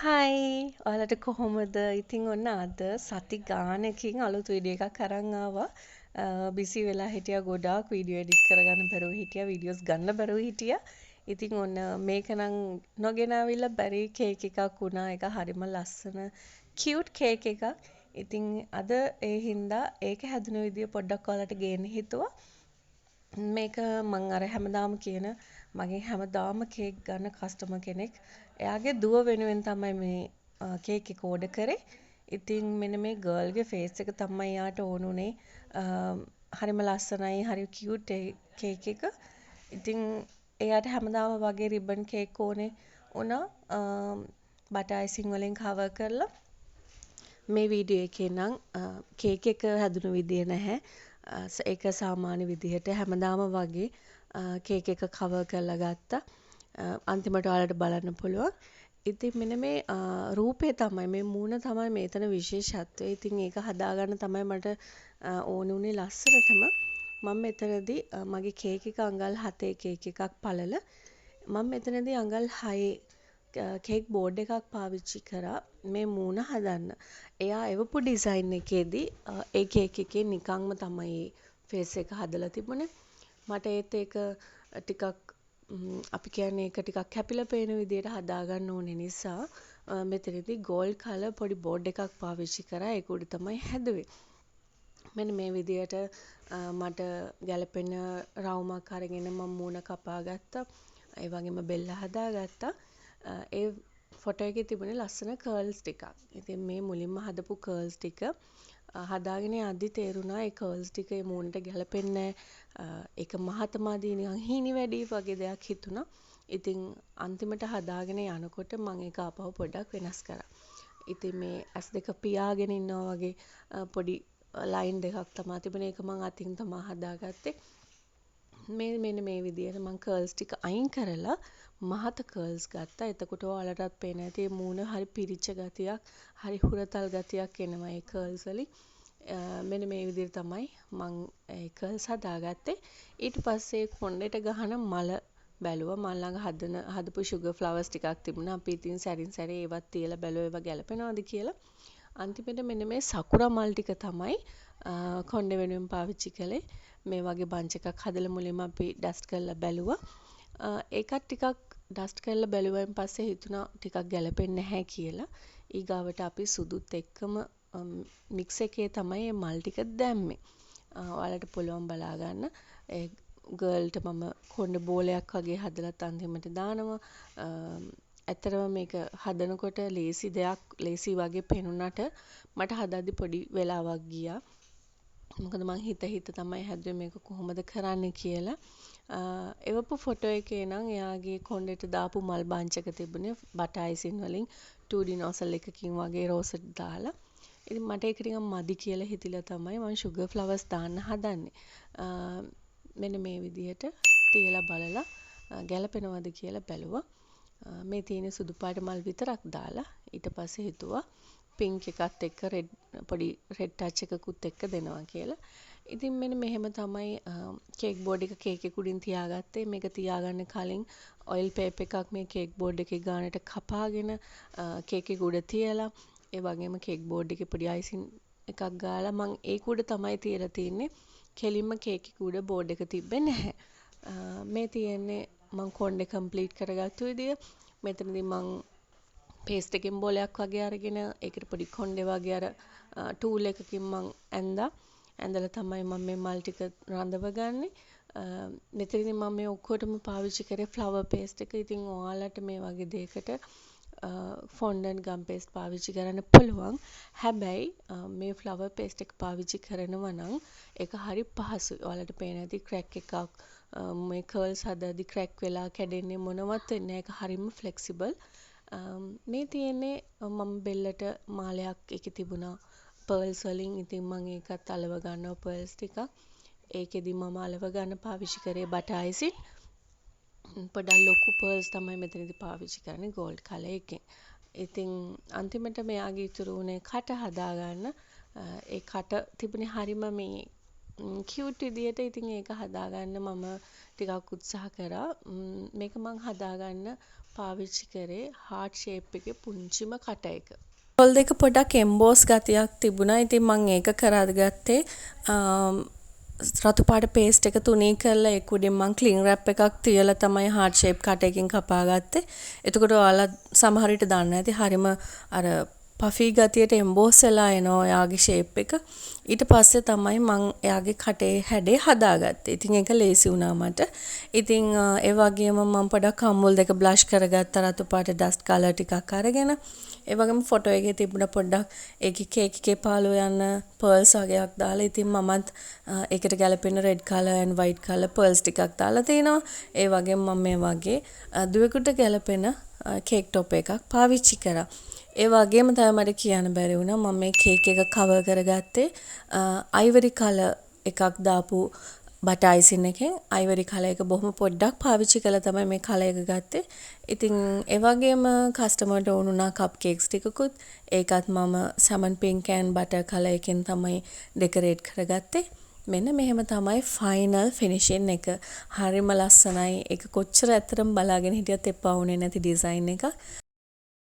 හයි ඔයාලට කොහොමද? ඉතින් ඔන්න අද සති ගානකින් අලුත් වීඩියෝ එකක් අරන් ආවා. බිසි වෙලා හිටියා ගොඩාක් වීඩියෝ එඩිට් කරගන්න බැරුව හිටියා වීඩියෝස් ගන්න බැරුව හිටියා. ඉතින් ඔන්න මේක නම් නොගෙනාවිල්ලා බැරි කේක් එකක් වුණා. ඒක හරිම ලස්සන කියුට් කේක් එකක්. ඉතින් අද ඒ හින්දා ඒක හැදුන විදිය පොඩ්ඩක් ඔයාලට ගේන්න හිතුවා. මේක මං අර හැමදාම කියන මගේ හැමදාම කේක් ගන්න කස්ටමර් කෙනෙක්. එයාගේ දුව වෙනුවෙන් තමයි මේ කේක් එක ඕඩර් කරේ. ඉතින් මෙන්න මේ ගර්ල්ගේ ෆේස් එක තමයි යාට ඕන උනේ. හරිම ලස්සනයි, හරි කියුට් කේක් එක. ඉතින් එයාට හැමදාම වගේ රිබන් කේක් ඕනේ වුණා. බටර් අයිසිං වලින් කවර් කරලා මේ වීඩියෝ එකේ නම් කේක් එක හැදුණු විදිය නැහැ. ඒක සාමාන්‍ය විදිහට හැමදාම වගේ කේක් එක කවර් කරලා ගත්තා. අන්තිමට ඔයාලට බලන්න පුළුවන්. ඉතින් මෙන්න මේ රූපේ තමයි මේ මූණ තමයි මේතන විශේෂත්වය. ඉතින් ඒක හදාගන්න තමයි මට ඕන උනේ ලස්සනටම. මම මෙතනදී මගේ කේක් එක අඟල් 7 කේක් එකක් පළල මම මෙතනදී අඟල් 6 කේක් බෝඩ් එකක් පාවිච්චි කරා මේ මූණ හදන්න. එයා එවපු ඩිසයින් එකේදී ඒ කේක් එකේ නිකන්ම තමයි ෆේස් එක හදලා තිබුණේ. මට ඒත් ඒක ටිකක් අපි කියන්නේ ඒක ටිකක් කැපිලා පේන විදියට හදාගන්න ඕනේ නිසා මෙතනදී ගෝල්ඩ් කලර් පොඩි බෝඩ් එකක් පාවිච්චි කරා. ඒක උඩ තමයි හැදුවේ. මෙන්න මේ විදියට මට ගැලපෙන රවුමක් අරගෙන මම මූණ කපා ගත්තා. ඒ වගේම බෙල්ල හදාගත්තා. ඒ ෆොටෝ එකේ තිබුණේ ලස්සන කර්ල්ස් ටිකක්. ඉතින් මේ මුලින්ම හදපු කර්ල්ස් ටික හදාගෙන යද්දි තේරුණා ඒ කර්ල්ස් ටික ඒ මූණට ගැලපෙන්නේ නැහැ. ඒක මහතමාදී නිකන් හීනි වැඩි වගේ දෙයක් හිතුණා. ඉතින් අන්තිමට හදාගෙන යනකොට මම ඒක ආපහු පොඩ්ඩක් වෙනස් කරා. ඉතින් මේ S2 පියාගෙන ඉන්නවා වගේ පොඩි ලයින් දෙකක් තමයි තිබුණේ. ඒක මම අතින් තමයි හදාගත්තේ. මෙන්න මේ විදියට මම කර්ල්ස් ටික අයින් කරලා මහත කර්ල්ස් ගත්තා. එතකොට ඔයාලටත් පේනවා ඇති මේ මූණ හරි පිරිච්ච ගතියක්, හරි හුරතල් ගතියක් එනවා මේ කර්ල්ස් වලින්. මෙන්න මේ විදිහට තමයි මම ඒ කර්ල්ස් හදාගත්තේ. ඊට පස්සේ කොණ්ඩේට ගහන මල බැලුවා. මම ළඟ හදපු sugar flowers ටිකක් තිබුණා. අපි ඉතින් සැරින් සැරේ ඒවත් තියලා බැලුවා ඒවා ගැලපෙනවද කියලා. අන්තිමට මෙන්න මේ සකුරා මල් ටික තමයි කොණ්ඩේ වෙනුවෙන් පාවිච්චි කළේ. මේ වගේ බන්ච් එකක් හදලා මුලින්ම අපි ඩස්ට් කරලා බැලුවා. ඒකත් ටිකක් ඩස්ට් කරලා බැලුවෙන් පස්සේ හිතුණා ටිකක් ගැලපෙන්නේ නැහැ කියලා. ඊගාවට අපි සුදුත් එක්කම මික්ස් එකේ තමයි මේ මල් ටික දැම්මේ. ඔයාලට පුළුවන් බලා ගන්න. ඒ ගර්ල්ට මම කොණ්ඩේ බෝලයක් වගේ හදලා අන්තිමට දානවා. ඇත්තටම මේක හදනකොට ලේසි වගේ පෙනුනට මට හදද්දි පොඩි වෙලාවක් ගියා. මොකද මං හිත තමයි හැදුවේ මේක කොහොමද කරන්නේ කියලා. එවපු ෆොටෝ එකේ නම් එයාගේ කොණ්ඩේට දාපු මල් බන්ච් එක තිබුණේ බටර් අයිසින් වලින් 2D nozzle එකකින් වගේ රෝසට් දාලා. ඉතින් මට ඒක ටිකක් මදි කියලා හිතිලා තමයි මම sugar flowers දාන්න හදන්නේ. මෙන්න මේ විදිහට තියලා බලලා ගැලපෙනවද කියලා බැලුවා. මේ තියෙන සුදු පාට මල් විතරක් දාලා ඊට පස්සේ හිතුවා පින්ක් එකත් එක්ක පොඩි රෙඩ් ටච් එකකුත් එක්ක දෙනවා කියලා. ඉතින් මෙන්න මෙහෙම තමයි කේක් බෝඩ් එක කේක් එක උඩින් තියාගත්තේ. මේක තියාගන්න කලින් ඔයිල් පේපර් එකක් මේ කේක් බෝඩ් එකේ ගානට කපාගෙන කේක් එක උඩ තියලා ඒ වගේම කේක් බෝඩ් එකේ පොඩි අයිසින් එකක් ගාලා මම ඒක උඩ තමයි තියලා තින්නේ. කෙලින්ම කේක් එක උඩ බෝඩ් එක තිබ්බේ නැහැ. මේ තියෙන්නේ මම කොණ්ඩේ කම්ප්ලීට් කරගත්තු විදිය. මෙතනදී මම පේස්ට් එකකින් බෝලයක් වගේ අරගෙන ඒකට පොඩි කොණ්ඩේ වගේ අර ටූල් එකකින් මම ඇඳලා තමයි මම මේ මල් ටික රඳවගන්නේ. මෙතනදී මම මේ ඔක්කොටම පාවිච්චි කරේ ෆ්ලවර් පේස්ට් එක. ඉතින් ඔයාලට මේ වගේ දෙයකට ෆොන්ඩන්ට් ගම් පේස්ට් පාවිච්චි කරන්න පුළුවන්. හැබැයි මේ ෆ්ලවර් පේස්ට් එක පාවිච්චි කරනවා නම් ඒක හරි පහසුයි. ඔයාලට පේන ඇති ක්‍රැක් එකක් මේ කර්ල්ස් හදද්දි ක්‍රැක් වෙලා කැඩෙන්නේ මොනවත් වෙන්නේ නැහැ. ඒක හරිම ෆ්ලෙක්සිබල්. මේ තියෙන්නේ මම බෙල්ලට මාලයක් එකේ තිබුණා පර්ල්ස් වලින්. ඉතින් මම ඒකත් අලව ගන්නවා පර්ල්ස් ටිකක්. ඒකෙදි මම අලව ගන්න පාවිච්චි කරේ බටර් අයිසින්. පොඩක් ලොකු පර්ල්ස් තමයි මෙතනදී පාවිච්චි කරන්නේ ගෝල්ඩ් කලර් එකෙන්. ඉතින් අන්තිමට මෙයාගේ ඉතුරු උනේ කට හදාගන්න. ඒ කට තිබුණේ හරිම මේ කියුට් විදියට. ඉතින් ඒක හදාගන්න මම ටිකක් උත්සාහ කරා. මේක මං හදාගන්න පාවිච්චි කරේ heart shape එකේ පුංචිම කට එක. පොල් දෙක පොඩක් එම්බෝස් ගතියක් තිබුණා. ඉතින් මම ඒක කරගත්තේ රතු පාට පේස්ට් එක තුනී කරලා ඒක උඩින් මම ක්ලින් රැප් එකක් තියලා තමයි heart shape කට එකකින් කපාගත්තේ. එතකොට ඔයාලා සමහර විට දන්නේ නැති හරිම අර පෆි ගතියට එම්බෝස් වෙලා එනවා එයාගේ ෂේප් එක. ඊට පස්සේ තමයි මම එයාගේ කටේ හැඩේ හදාගත්තේ. ඉතින් ඒක ලේසි වුණා මට. ඉතින් ඒ වගේම මම පොඩක් අමුල් දෙක බ්ලෂ් කරගත්ත රතු පාට ඩස්ට් කලර් ටිකක් අරගෙන. ඒ වගේම ෆොටෝ එකේ තිබුණ පොඩ්ඩක් ඒකේ කේක් එකේ පාලෝ යන පර්ල්ස් වගේක් දාලා ඉතින් මමත් ඒකට ගැලපෙන red colour and white colour pearls ටිකක් දාලා තිනවා. ඒ වගේම මම මේ වගේ දුවෙකුට ගැලපෙන කේක් ටොප් එකක් පාවිච්චි කරා. ඒ වගේම තමයි මට කියන්න බැරි වුණා මම මේ කේක් එක කවර් කරගත්තේ අයිවරි කලර් එකක් දාපු බටර් අයිසින් එකෙන්. අයිවරි කලර් එක බොහොම පොඩ්ඩක් පාවිච්චි කළා තමයි මේ කලර් එක ගත්තේ. ඉතින් ඒ වගේම කස්ටමර්ට ඕනුණා කප් කේක්ස් ටිකකුත්. ඒකත් මම සමන් පින්ක් ඇන්ඩ් බටර් කලර් එකෙන් තමයි ඩෙකොරේට් කරගත්තේ. මෙන්න මෙහෙම තමයි ෆයිනල් ෆිනිෂින් එක. හරිම ලස්සනයි. ඒක කොච්චර ඇත්තටම බලාගෙන හිටියත් එපා වුණේ නැති ඩිසයින් එකක්.